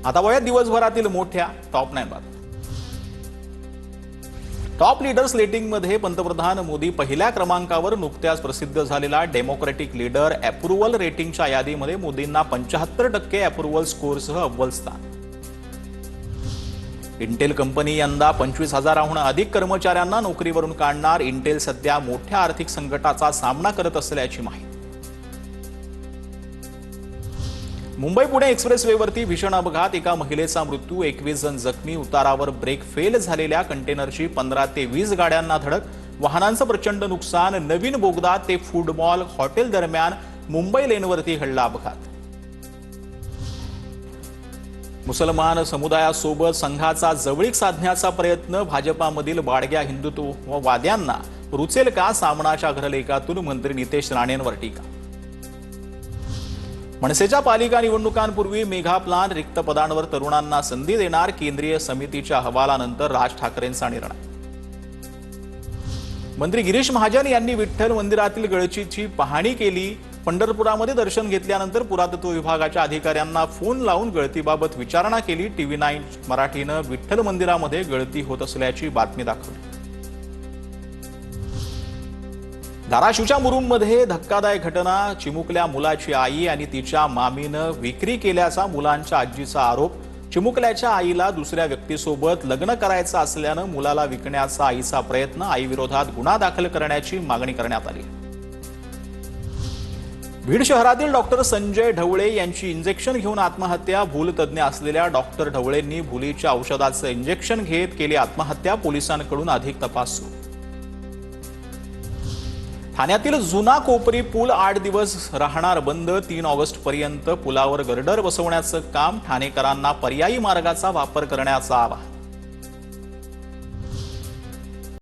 आता वयात दिवसभरातील मोठ्या टॉप 9 बातम्या। टॉप लीडर्स रेटिंगमध्ये पंतप्रधान मोदी पहिल्या क्रमांकावर। नुकत्याच प्रसिद्ध झालेला डेमोक्रेटिक लीडर अप्रूव्हल रेटिंगच्या यादीमध्ये मोदींना 75% अप्रूव्हल स्कोअरसह अव्वल स्थान। इंटेल कंपनी यंदा 25,000हून अधिक कर्मचाऱ्यांना नोकरीवरून काढणार। इंटेल सध्या मोठ्या आर्थिक संकटाचा सामना करत असल्याची माहिती। मुंबई पुणे एक्सप्रेसवेवरती भीषण अपघात, एका महिलेचा मृत्यू, 21 जण जखमी। उतारावर ब्रेक फेल झालेल्या कंटेनरची 15 ते 20 गाड्यांना धडक, वाहनांचं प्रचंड नुकसान। नवीन बोगदा ते फूड मॉल हॉटेल दरम्यान मुंबई लेनवरती घडला अपघात। मुसलमान समुदायासोबत संघाचा जवळीक साधण्याचा प्रयत्न, भाजपामधील बाडग्या हिंदुत्ववाद्यांना रुचेल का? सामनाच्या अग्रलेखातून मंत्री नितेश राणेंवर टीका। मनसेच्या पालिका निवडणुकांपूर्वी मेगा प्लान, रिक्त पदांवर तरुणांना संधी देणार। केंद्रीय समितीच्या अहवालानंतर राज ठाकरेंचा निर्णय। मंत्री गिरीश महाजन यांनी विठ्ठल मंदिरातील गळतीची पाहणी केली। पंढरपुरामध्ये दर्शन घेतल्यानंतर पुरातत्व विभागाच्या अधिकाऱ्यांना फोन लावून गळतीबाबत विचारणा केली। टीव्ही 9 मराठीनं विठ्ठल मंदिरामध्ये गळती होत असल्याची बातमी दाखवली। धाराशिवच्या मुरुममध्ये धक्कादायक घटना, चिमुकल्या मुलाची आई आणि तिच्या मामीनं विक्री केल्याचा मुलांच्या आजीचा आरोप। चिमुकल्याच्या आईला दुसऱ्या व्यक्तीसोबत लग्न करायचं असल्यानं मुलाला विकण्याचा आईचा प्रयत्न। आईविरोधात गुन्हा दाखल करण्याची मागणी करण्यात आली। बीड शहरातील डॉक्टर संजय ढवळे यांची इंजेक्शन घेऊन आत्महत्या। भूलतज्ञ असलेल्या डॉक्टर ढवळेंनी भुलीच्या औषधाचं इंजेक्शन घेत केली आत्महत्या। पोलिसांकडून अधिक तपास सुरू। ठाण्यातील जुना कोपरी पूल 8 दिवस राहणार बंद। 3 ऑगस्टपर्यंत पुलावर गर्डर बसवण्याचं काम। ठाणेकरांना पर्यायी मार्गाचा वापर करण्याचं आवाहन।